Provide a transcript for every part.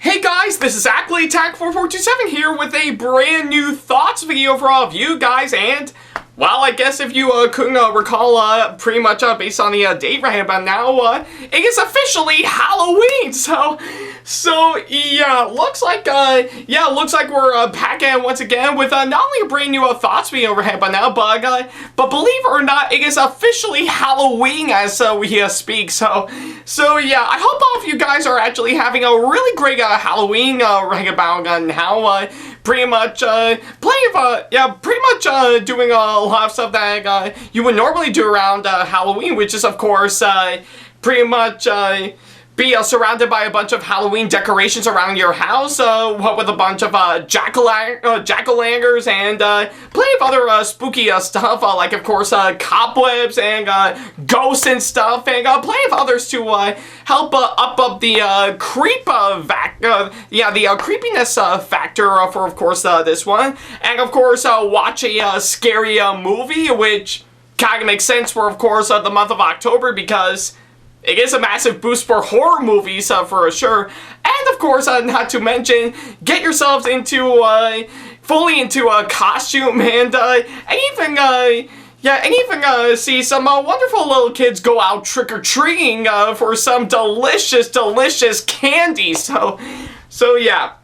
Hey guys, this is Ackleyattack4427 here with a brand new thoughts video for all of you guys, and well, I guess if you couldn't recall, pretty much based on the date right about now, it is officially Halloween. So yeah, looks like we're back at it once again with not only a brand new thoughts video right about now, but believe it or not, it is officially Halloween as we speak. So yeah, I hope all of you guys are actually having a really great Halloween right about now. Pretty much doing a lot of stuff that you would normally do around Halloween, which is of course pretty much be surrounded by a bunch of Halloween decorations around your house, what with a bunch of jack-o'-lanterns and plenty of other spooky stuff, like of course cobwebs and ghosts and stuff, and plenty of others to help up the creepiness factor for of course this one, and of course watch a scary movie, which kind of makes sense for of course the month of October, because it is a massive boost for horror movies, for sure. And of course, not to mention, get yourselves into, fully into a costume and even see some wonderful little kids go out trick-or-treating, for some delicious candy. So yeah.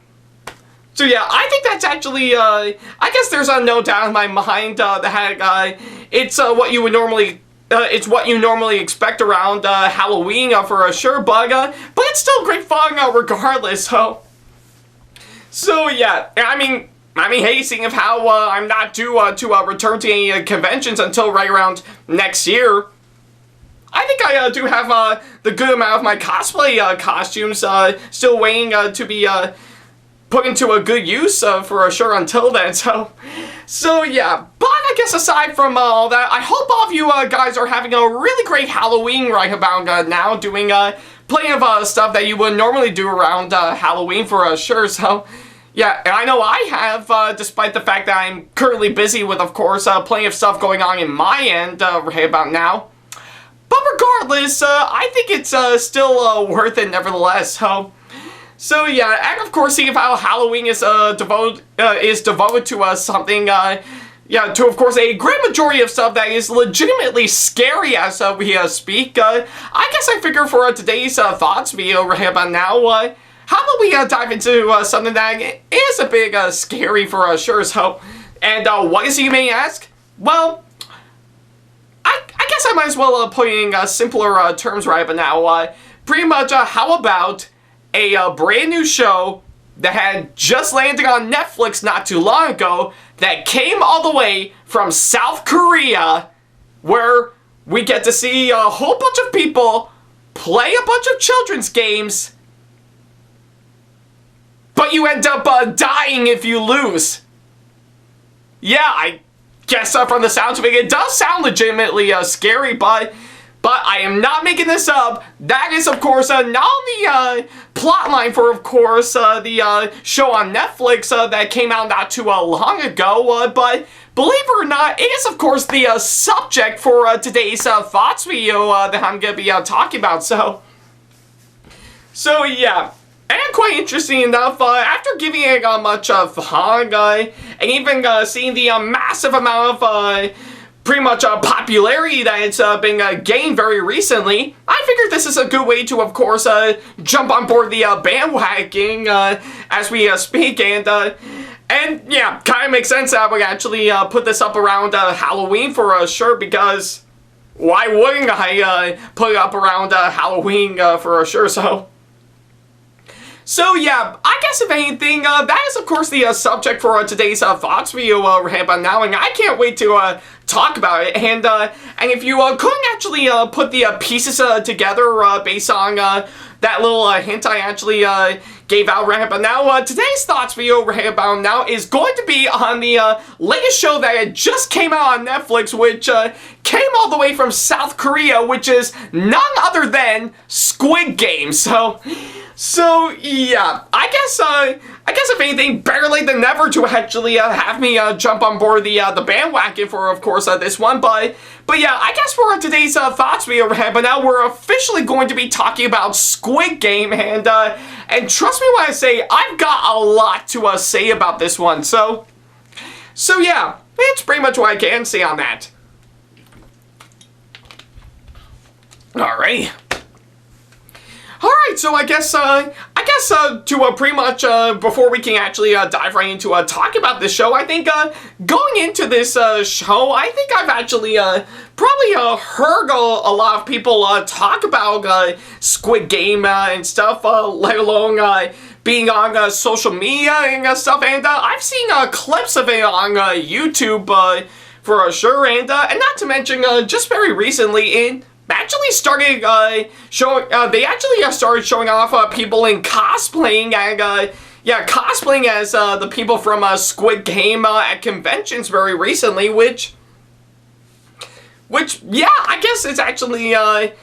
So yeah, I think that's actually, I guess there's no doubt in my mind, that it's what you would normally it's what you normally expect around Halloween for sure, but it's still great fun regardless. So yeah, I mean, hey, seeing of how I'm not due to return to any conventions until right around next year, I think I do have the good amount of my cosplay costumes still waiting to be put into a good use for sure until then. So yeah, but I guess aside from all that, I hope all of you guys are having a really great Halloween right about now, doing plenty of stuff that you would normally do around Halloween for sure. So yeah, and I know I have, despite the fact that I'm currently busy with, of course, plenty of stuff going on in my end right about now. But regardless, I think it's still worth it nevertheless. So yeah, and of course, seeing how Halloween is devoted to something, to of course a great majority of stuff that is legitimately scary as we speak. I guess I figure for today's thoughts video right about now, how about we dive into something that is a bit scary for sure. And what is it, you may ask? Well, I guess I might as well put in simpler terms right about now. Pretty much, how about a brand new show that had just landed on Netflix not too long ago, that came all the way from South Korea, where we get to see a whole bunch of people play a bunch of children's games, but you end up dying if you lose. Yeah, I guess from the sounds of it, it does sound legitimately scary, but I am not making this up. That is, of course, not only plotline for, of course, the show on Netflix that came out not too long ago, but believe it or not, it is, of course, the subject for today's thoughts video that I'm going to be talking about. So yeah. And quite interesting enough, after giving it much thought, and even seeing the massive amount of pretty much popularity that it's been gained very recently, I figured this is a good way to, of course, jump on board the bandwagon as we speak, and yeah, kind of makes sense that we actually put this up around Halloween for sure, because why wouldn't I put it up around Halloween for sure? So yeah, I guess if anything, that is of course the subject for today's thoughts video right about now, and I can't wait to talk about it. And if you couldn't actually put the pieces together based on that little hint I actually gave out right about now, today's thoughts video right about now is going to be on the latest show that just came out on Netflix, which came all the way from South Korea, which is none other than Squid Game. So yeah, I I guess if anything, better late than never to actually have me jump on board the bandwagon for, of course, this one. But yeah, I guess for today's thoughts video, but now we're officially going to be talking about Squid Game, and trust me when I say I've got a lot to say about this one. So yeah, it's pretty much what I can say on that. Alright. Alright, so I guess to pretty much, before we can actually dive right into talk about this show, I think going into this show, I think I've actually probably heard a lot of people talk about Squid Game and stuff, let alone being on social media and stuff, and I've seen clips of it on YouTube for sure, and not to mention just very recently actually started started showing off people in cosplaying, and cosplaying as the people from Squid Game at conventions very recently, which yeah, I guess it's actually it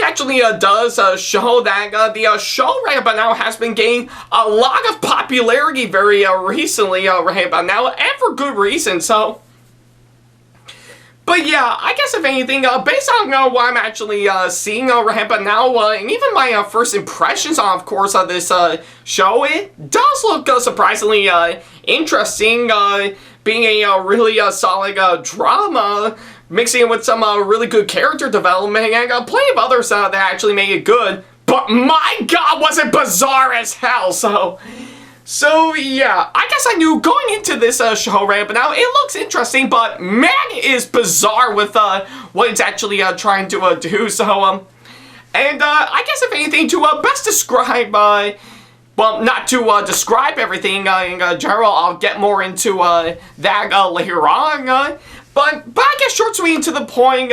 actually does show that the show right about now has been gaining a lot of popularity very recently right about now, and for good reason. So. But yeah, I guess if anything, based on what I'm actually seeing right about now, and even my first impressions on, of course, this show, it does look surprisingly interesting, being a really solid drama, mixing it with some really good character development, and plenty of others that actually make it good. But my god, was it bizarre as hell, So yeah, I guess I knew going into this show right but now, it looks interesting, but man, it is bizarre with what it's actually trying to do. So and I guess if anything, to best describe, well, not to describe everything in general, I'll get more into that later on. But I guess short, sweet, and to the point.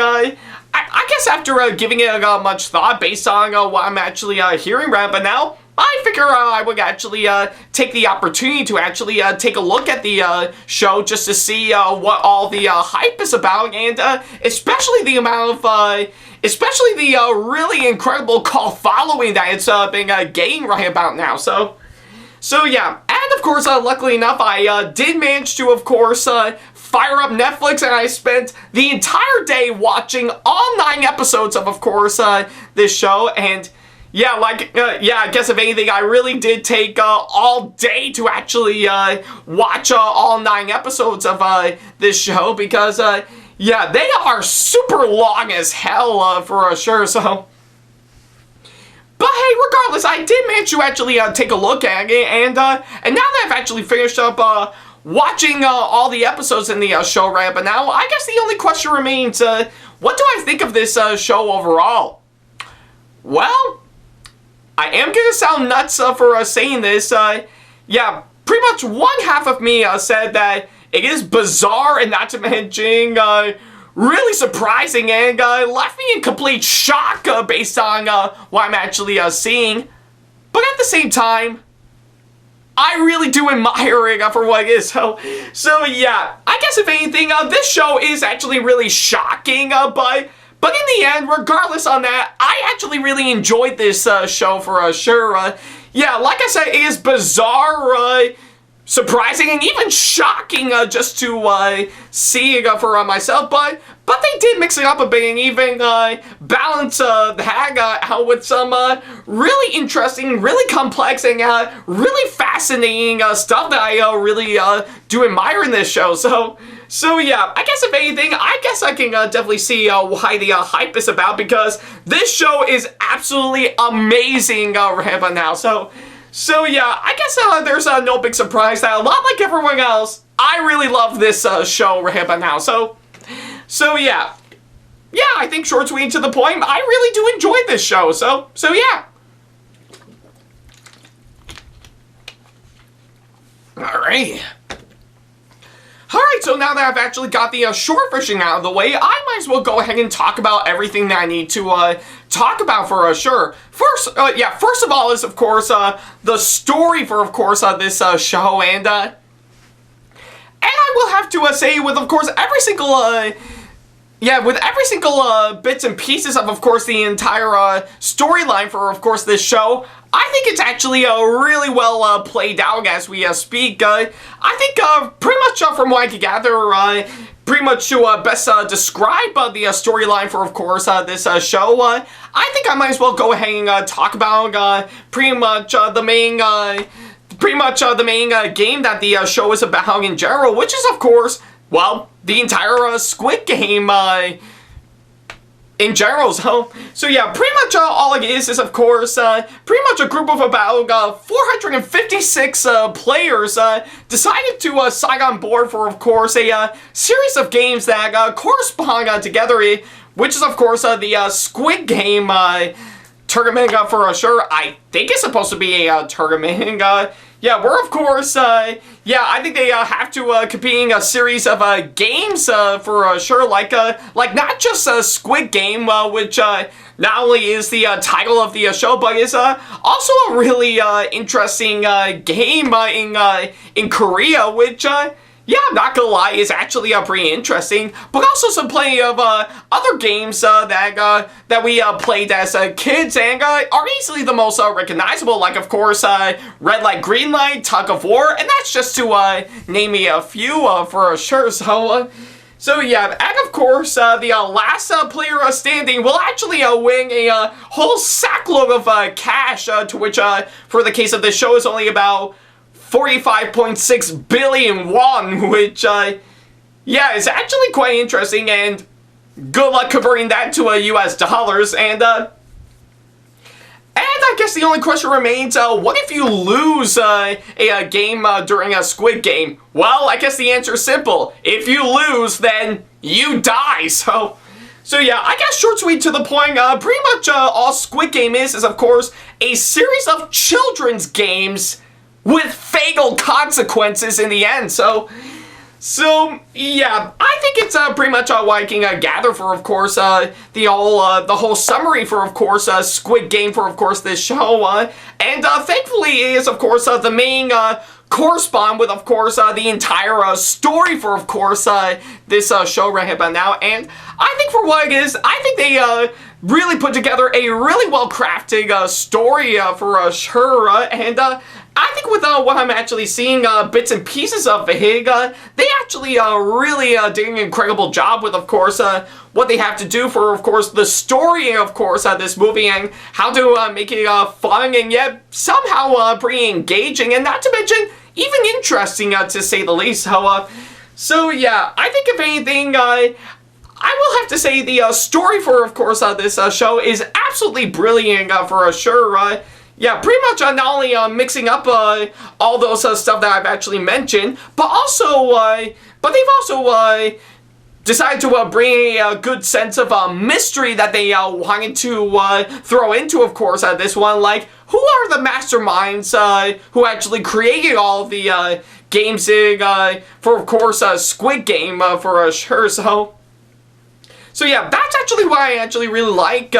I guess after giving it much thought, based on what I'm actually hearing right but now, I figure I would actually take the opportunity to actually take a look at the show just to see what all the hype is about, and especially the amount of, especially the really incredible cult following that it's been gaining right about now. So yeah, and of course, luckily enough, I did manage to, of course, fire up Netflix, and I spent the entire day watching all 9 episodes of course, this show, and yeah, yeah, I guess if anything, I really did take all day to actually watch all 9 episodes of this show, because, yeah, they are super long as hell for sure, so. But hey, regardless, I did manage to actually take a look at it, and now that I've actually finished up watching all the episodes in the show right but now, I guess the only question remains, what do I think of this show overall? Well, I am gonna sound nuts for saying this. Yeah, pretty much one half of me said that it is bizarre and not to mention really surprising, and left me in complete shock based on what I'm actually seeing. But at the same time, I really do admire it for what it is. So yeah, I guess if anything, this show is actually really shocking, but in the end, regardless on that, I actually really enjoyed this show for sure. Yeah, like I said, it is bizarre, surprising, and even shocking just to see it for myself, but they did mix it up a bit and even balance that out with some really interesting, really complex, and really fascinating stuff that I really do admire in this show. So yeah, I guess if anything, I guess I can definitely see why the hype is about, because this show is absolutely amazing right about now. So yeah, I guess there's no big surprise that a lot like everyone else, I really love this show right about now. So yeah, I think short, sweet, and to the point, I really do enjoy this show. So yeah. Alright. Alright, so now that I've actually got the short version out of the way, I might as well go ahead and talk about everything that I need to talk about for sure. First of all is, of course, the story for, of course, this show, and I will have to say with, of course, every single yeah, with every single bits and pieces of course, the entire storyline for, of course, this show, I think it's actually really well played out as we speak. I think pretty much from what I can gather, pretty much to best describe the storyline for, of course, this show, I think I might as well go ahead and talk about pretty much the main game that the show is about in general, which is, of course, well, the entire Squid Game in general. So yeah, pretty much all it is, of course, pretty much a group of about 456 players decided to sign on board for, of course, a series of games that correspond together, which is, of course, the Squid Game tournament for sure. I think it's supposed to be a tournament. Yeah, we're, of course, yeah, I think they have to compete in a series of games for sure, like not just a Squid Game, which not only is the title of the show, but is also a really interesting game in Korea, which yeah, I'm not gonna lie, is actually pretty interesting, but also some plenty of other games that we played as kids and are easily the most recognizable, like, of course, Red Light, Green Light, Tug of War, and that's just to name me a few for sure. So yeah, and of course, the last player standing will actually win a whole sackload of cash, to which, for the case of this show, is only about 45.6 billion won, which, yeah, is actually quite interesting, and good luck converting that to US dollars, and I guess the only question remains, what if you lose a game during a Squid Game? Well, I guess the answer is simple. If you lose, then you die, so yeah, I guess short, sweet, to the point, pretty much all Squid Game is, of course, a series of children's games with fatal consequences in the end. So yeah, I think it's pretty much what I can gather for, of course, the whole summary for, of course, Squid Game for, of course, this show. And thankfully it is, of course, the main correspond with, of course, the entire story for, of course, this show right here by now. And I think for what it is, I think they really put together a really well-crafted story for sure. And I think with what I'm actually seeing, bits and pieces of it, they actually really did an incredible job with, of course, what they have to do for, of course, the story, of course, this movie, and how to make it fun and yet somehow pretty engaging, and not to mention even interesting, to say the least. So yeah, I think if anything, I will have to say the story for, of course, this show is absolutely brilliant for sure. Yeah, pretty much not only mixing up all those stuff that I've actually mentioned, but also, but they've also decided to bring a good sense of mystery that they wanted to throw into, of course, this one. Like, who are the masterminds who actually created all of the games for, of course, Squid Game for sure. So yeah, that's actually what I actually really like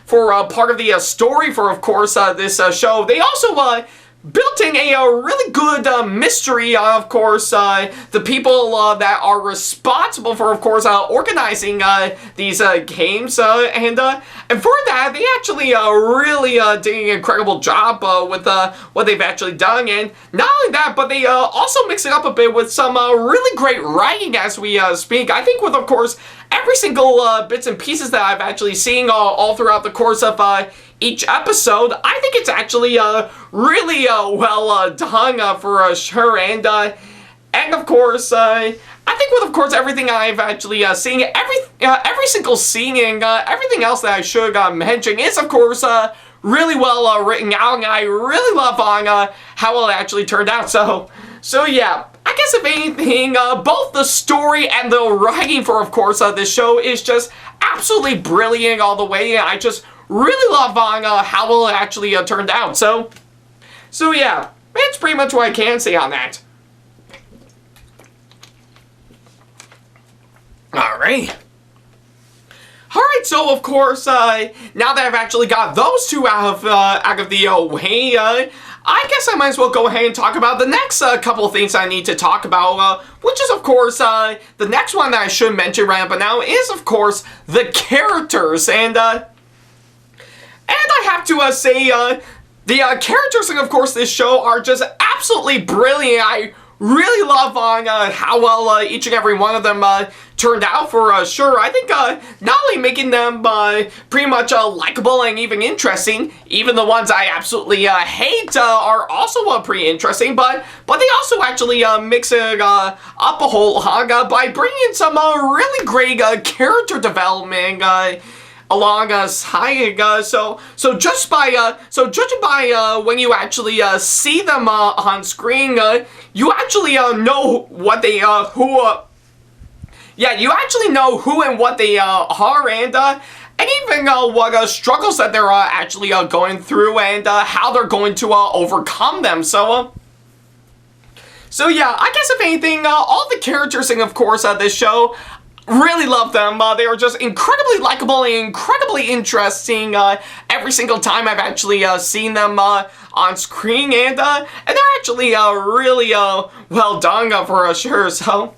for part of the story for, of course, this show. They also built in a really good mystery, of course, the people that are responsible for, of course, organizing these games, and for that, they actually really did an incredible job with what they've actually done, and not only that, but they also mix it up a bit with some really great writing as we speak. I think with, of course, every single bits and pieces that I've actually seen all throughout the course of each episode, I think it's actually really well done for sure, and of course, I think with, of course, everything I've actually seen, every single scene and everything else that I should mention is, of course, really well written out, and I really love on how well it actually turned out. So yeah, I guess if anything, both the story and the writing for, of course, this show is just absolutely brilliant all the way, and I just really love on how well it actually turned out. So yeah, that's pretty much what I can say on that. Alright. Alright, so of course, now that I've actually got those two out of the way, I guess I might as well go ahead and talk about the next couple of things I need to talk about, which is, of course, the next one that I should mention right up now is, of course, the characters, and I have to say, the characters in, of course, this show are just absolutely brilliant. I really love how well each and every one of them turned out for sure. I think not only making them pretty much likable and even interesting, even the ones I absolutely hate are also pretty interesting, but they also actually mix it up a whole lot by bringing in some really great character development alongside, so judging by when you actually see them on screen, you actually know what they you actually know who and what they are, and even what struggles that they're actually going through, and how they're going to overcome them. So yeah, I guess if anything, all the characters in, of course, this show, really love them. They are just incredibly likable and incredibly interesting every single time I've actually seen them on screen, and they're actually really well done for sure. So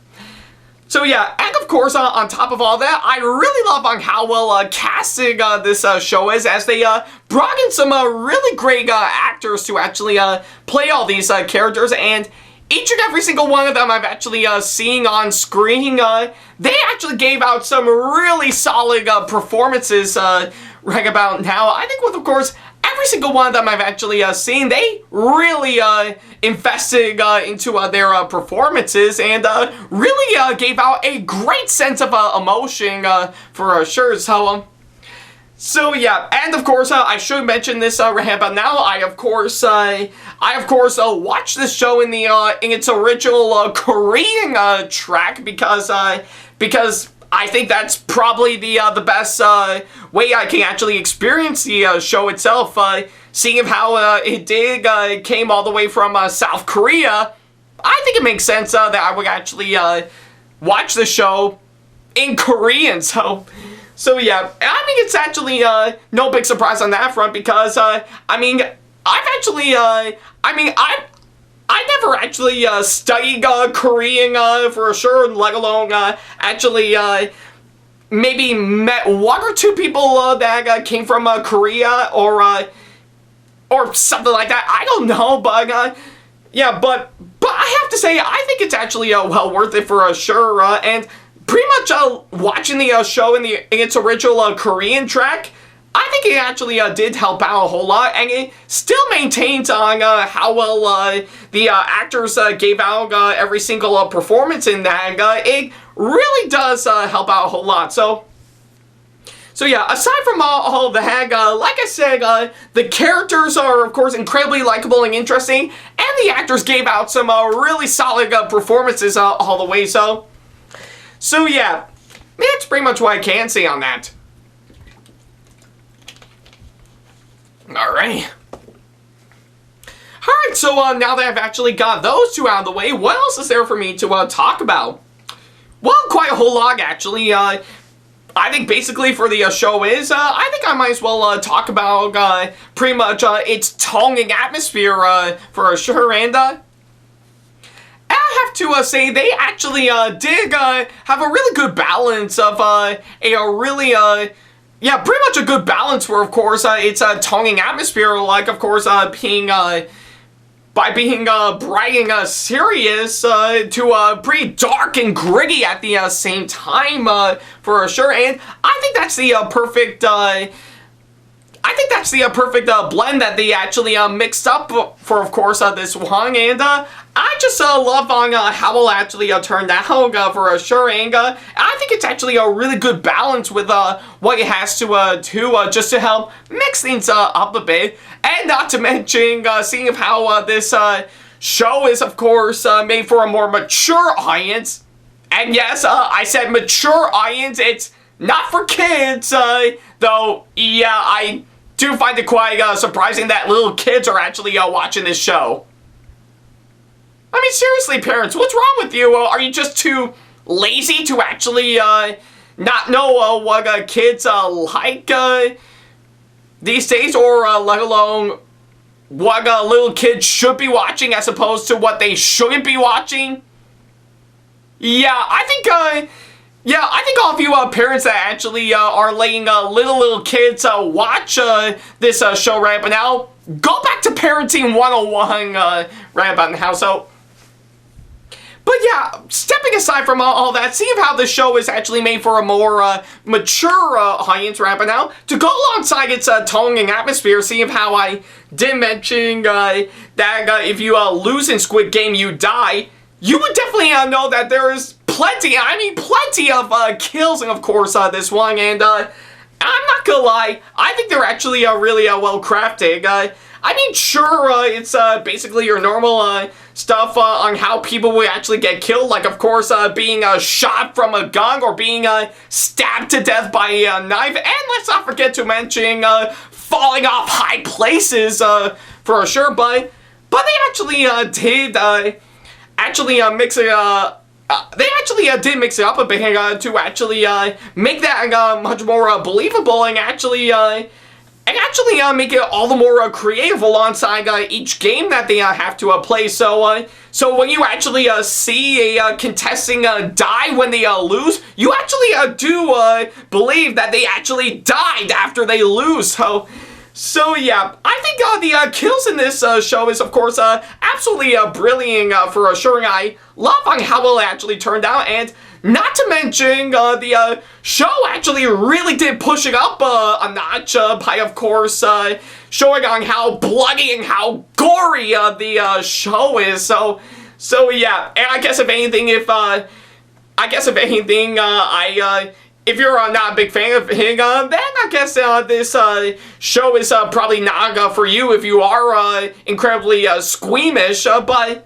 yeah, and of course, on top of all that, I really love how well casted this show is, as they brought in some really great actors to actually play all these characters, and each and every single one of them I've actually seen on screen, they actually gave out some really solid performances right about now. I think with, of course, every single one of them I've actually seen, they really invested into their performances, and really gave out a great sense of emotion for sure. So yeah, and of course, I should mention this right about now. I of course watched this show in its original Korean track because I think that's probably the best way I can actually experience the show itself. Seeing how it came all the way from South Korea, I think it makes sense that I would actually watch the show in Korean. So yeah, I mean, it's actually no big surprise on that front, because I never actually studied Korean for sure, let alone actually maybe met one or two people that came from Korea or something like that. I don't know, but yeah, but I have to say, I think it's actually well worth it for sure, and pretty much watching the show in its original Korean track, I think it actually did help out a whole lot, and it still maintains on how well the actors gave out every single performance in that. It really does help out a whole lot. So yeah, aside from all of that, like I said, the characters are, of course, incredibly likable and interesting, and the actors gave out some really solid performances all the way. So yeah, that's pretty much what I can say on that. Alright. Alright, so now that I've actually got those two out of the way, what else is there for me to talk about? Well, quite a whole lot, actually. I think basically for the show is, I think I might as well talk about pretty much its tone and atmosphere for sure, and I have to say, they actually did have a really good balance of a really, yeah, pretty much a good balance for, of course, its tone and atmosphere, like, of course, being, by being bright and serious to pretty dark and gritty at the same time, for sure, and I think that's the perfect, perfect blend that they actually mixed up for, of course, this one, and I just love how well actually turned out for sure, and I think it's actually a really good balance with what it has to do just to help mix things up a bit, and not to mention seeing of how this show is, of course, made for a more mature audience. And yes, I said mature audience, it's not for kids, though, yeah, I do find it quite surprising that little kids are actually watching this show. I mean, seriously, parents, what's wrong with you? Are you just too lazy to actually not know what kids like these days, or let alone what little kids should be watching as opposed to what they shouldn't be watching. Yeah, I think all of you parents that actually are letting little kids watch this show right about now, go back to Parenting 101 right about now. So, but yeah, stepping aside from all that, seeing how the show is actually made for a more mature audience right about now, to go alongside its tone and atmosphere, seeing how I did mention that if you lose in Squid Game, you die, you would definitely know that there is plenty of kills, and of course this one, and I'm not gonna lie, I think they're actually really well crafted. I mean, sure, it's basically your normal stuff on how people will actually get killed, like of course being shot from a gun or being stabbed to death by a knife, and let's not forget to mention falling off high places for sure, but they actually did mix it they actually did mix it up a bit to actually make that much more believable, and actually make it all the more creative alongside each game that they have to play. So when you actually see a contestant die when they lose, you actually do believe that they actually died after they lose. So yeah, I think the kills in this show is, of course, absolutely brilliant for sure, and I love on how well it actually turned out, and not to mention the show actually really did push it up a notch by, of course, showing on how bloody and how gory the show is. So yeah, and I guess if anything, if you're not a big fan of him, then I guess this show is probably not for you if you are incredibly squeamish, but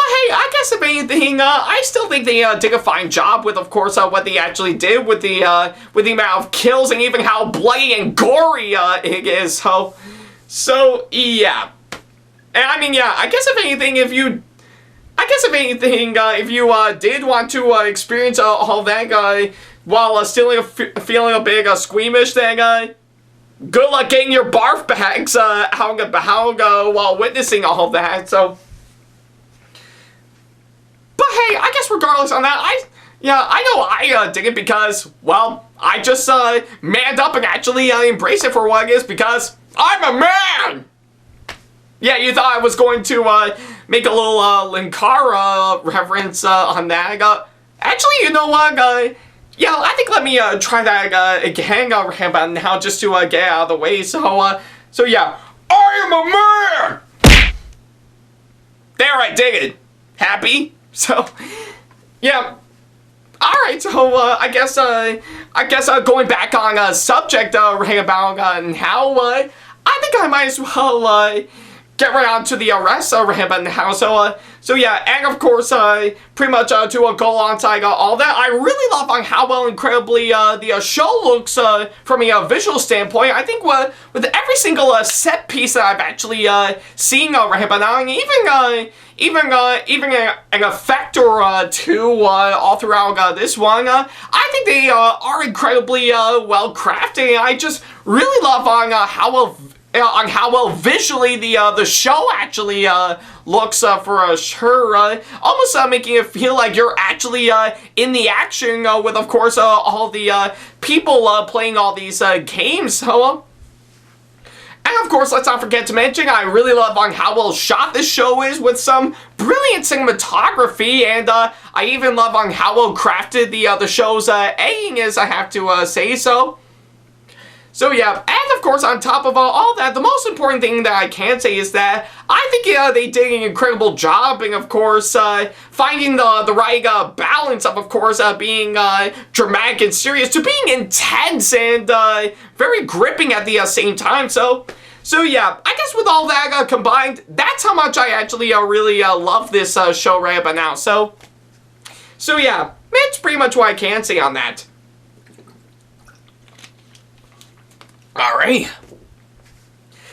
hey, I guess if anything, I still think they did a fine job with, of course, what they actually did with the amount of kills and even how bloody and gory it is. So yeah, and I mean, yeah, I guess if anything, if you did want to experience all that while still feeling a bit squeamish, then good luck getting your barf bags out while witnessing all that. So, but hey, I guess regardless on that, I know I dig it because, well, I just manned up and actually embrace it for what it is, because I'm a man! Yeah, you thought I was going to make a little Linkara reference on that. Actually, you know what? Yeah, I think let me try that again about now, just to get out of the way. So yeah, I am a man! There, I did it. Happy? So, yeah. Alright, so I guess going back on subject about how I think I might as well get right on to the rest about now. So yeah, and of course, pretty much to go alongside all that, I really love on how well incredibly the show looks from a visual standpoint. I think with every single set piece that I've actually seen about now, and even an effect or two all throughout this one, I think they are incredibly well crafted. I just really love on how well visually the show actually looks for sure, almost making it feel like you're actually in the action with, of course, all the people playing all these games. And of course, let's not forget to mention, I really love on how well shot this show is with some brilliant cinematography, and I even love on how well crafted the show's editing is, I have to say so. So yeah, and of course, on top of all that, the most important thing that I can say is that I think they did an incredible job in, of course, finding the right balance of course, being dramatic and serious to being intense and very gripping at the same time. So yeah, I guess with all that combined, that's how much I actually really love this show right about now. So yeah, that's pretty much what I can say on that. Alright.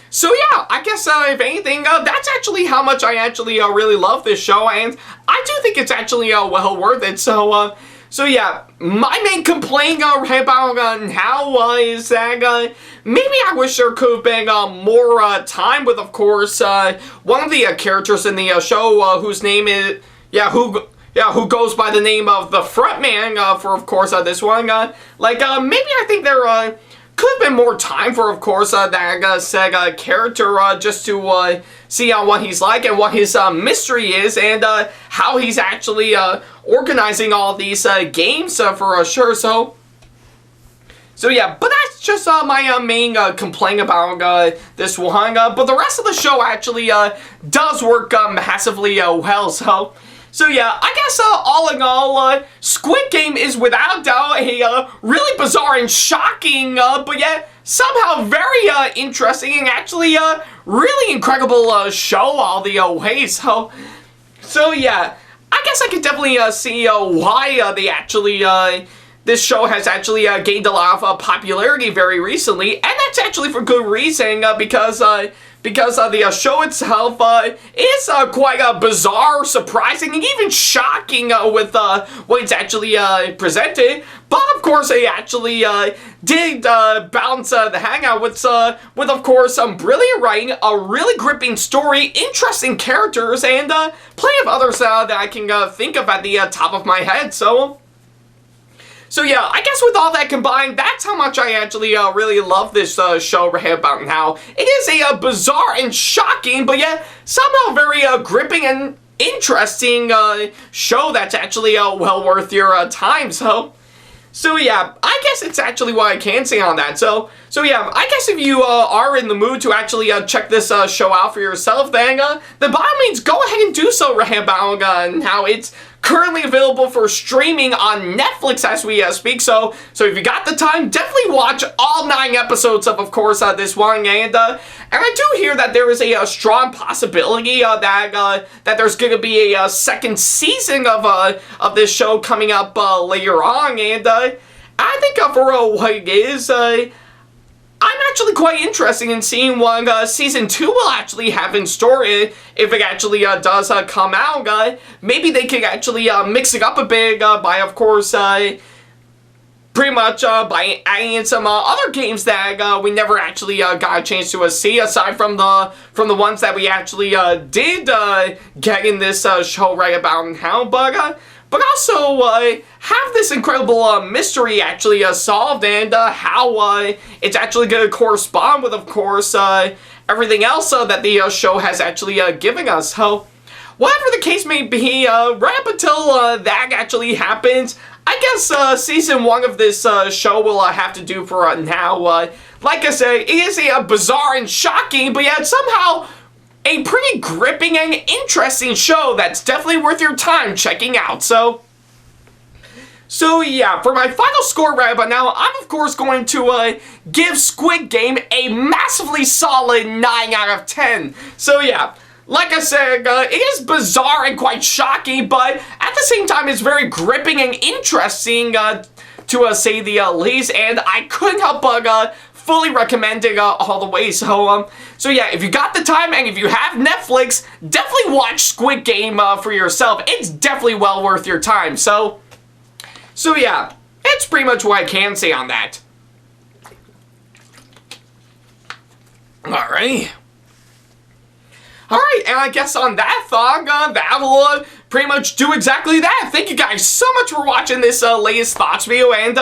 So yeah, I guess if anything, that's actually how much I actually really love this show, and I do think it's actually well worth it. So So yeah, my main complaint about how is that maybe I wish there could have been more time with, of course, one of the characters in the show whose name is, who goes by the name of the frontman for, of course, this one. Maybe I think there could have been more time for, of course, that said character just to see what he's like and what his mystery is and how he's actually organizing all these games for sure. So yeah, but that's just my main complaint about this one. But the rest of the show actually does work massively well. So yeah, I guess all in all, Squid Game is without doubt a really bizarre and shocking, but yet somehow very interesting and actually really incredible show all the ways. So yeah, I guess I could definitely see why they actually this show has actually gained a lot of popularity very recently, and that's actually for good reason because the show itself is quite bizarre, surprising, and even shocking with what it's actually presented. But of course, they actually did balance the hangout with of course some brilliant writing, a really gripping story, interesting characters, and plenty of others that I can think of at the top of my head. So yeah, I guess with all that combined, that's how much I actually really love this show right about now. It is a bizarre and shocking, but yet somehow very gripping and interesting show that's actually well worth your time. So yeah, I guess it's actually what I can say on that. So yeah, I guess if you are in the mood to actually check this show out for yourself, then by all means go ahead and do so right about now. It's currently available for streaming on Netflix as we speak. So if you got the time, definitely watch all 9 episodes of course, this one. And I do hear that there is a strong possibility that there's going to be a second season of this show coming up later on. And I think for what it is, I'm actually quite interested in seeing what Season 2 will actually have in store if it actually does come out. Maybe they could actually mix it up a bit by, of course, pretty much by adding in some other games that we never actually got a chance to see, aside from the ones that we actually did get in this show right about now. But also have this incredible mystery actually solved, and how it's actually going to correspond with, of course, everything else that the show has actually given us. Whatever the case may be, right up until that actually happens, I guess Season 1 of this show will have to do for now. Like I said, it is a bizarre and shocking, but yet somehow a pretty gripping and interesting show that's definitely worth your time checking out. So yeah, for my final score right about now, I'm of course going to give Squid Game a massively solid 9 out of 10. So yeah, like I said, it is bizarre and quite shocking, but at the same time it's very gripping and interesting to say the least, and I couldn't help but fully recommending all the way. So yeah, if you got the time and if you have Netflix, definitely watch Squid Game for yourself. It's definitely well worth your time. So yeah, that's pretty much what I can say on that. Alright, and I guess on that thought, that will pretty much do exactly that. Thank you guys so much for watching this latest thoughts video, and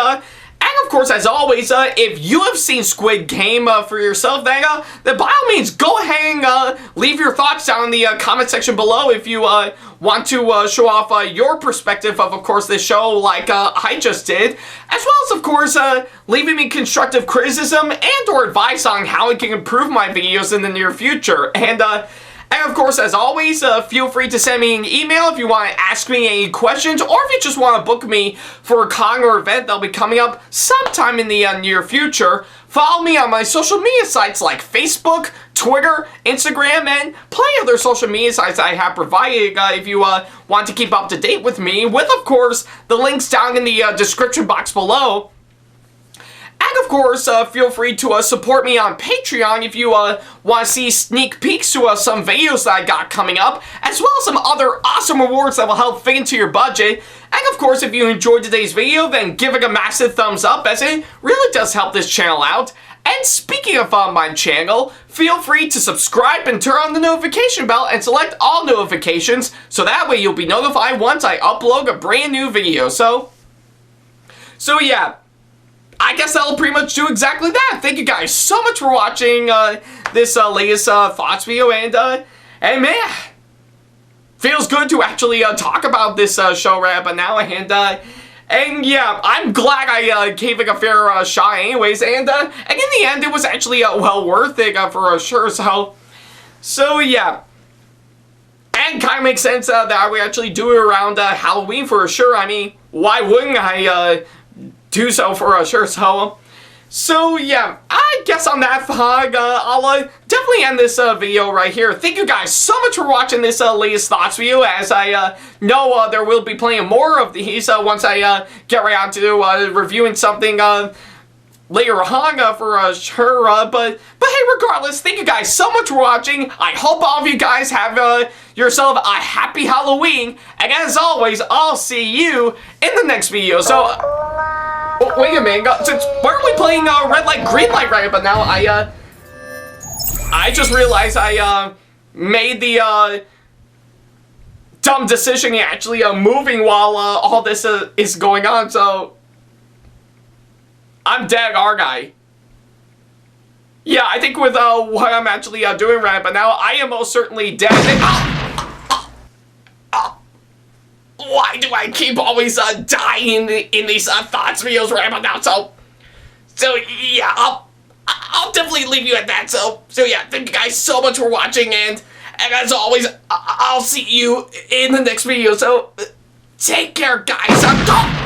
of course, as always, if you have seen Squid Game for yourself, then by all means, go ahead and leave your thoughts down in the comment section below if you want to show off your perspective of course, this show like I just did, as well as, of course, leaving me constructive criticism and or advice on how I can improve my videos in the near future. And of course, as always, feel free to send me an email if you want to ask me any questions, or if you just want to book me for a con or event that'll be coming up sometime in the near future. Follow me on my social media sites like Facebook, Twitter, Instagram, and plenty of other social media sites I have provided if you want to keep up to date with me, with, of course, the links down in the description box below. And of course, feel free to support me on Patreon if you want to see sneak peeks to some videos that I got coming up, as well as some other awesome rewards that will help fit into your budget. And of course, if you enjoyed today's video, then give it a massive thumbs up, as it really does help this channel out. And speaking of my channel, feel free to subscribe and turn on the notification bell and select all notifications, so that way you'll be notified once I upload a brand new video. So yeah, I guess that'll pretty much do exactly that. Thank you guys so much for watching this latest thoughts video, and man, feels good to actually talk about this show right up now, and yeah, I'm glad I gave it a fair shot anyways, and in the end, it was actually well worth it for sure, so yeah. And kind of makes sense that I would actually do it around Halloween for sure. I mean, why wouldn't I do so for sure, so yeah, I guess on that thought, I'll definitely end this video right here. Thank you guys so much for watching this latest thoughts video, as I know there will be plenty more of these once I get right on to reviewing something later on for sure, but hey, regardless, thank you guys so much for watching. I hope all of you guys have yourself a happy Halloween, and as always, I'll see you in the next video. So wait a minute, since why are we playing red light, green light right about now? I just realized I made the dumb decision actually moving while all this is going on, so I'm dead, aren't I? Yeah, I think with what I'm actually doing right about now, I am most certainly dead. Why do I keep always dying in these thoughts videos right about now? So yeah, I'll definitely leave you at that. So yeah, thank you guys so much for watching, and as always, I'll see you in the next video. So take care, guys.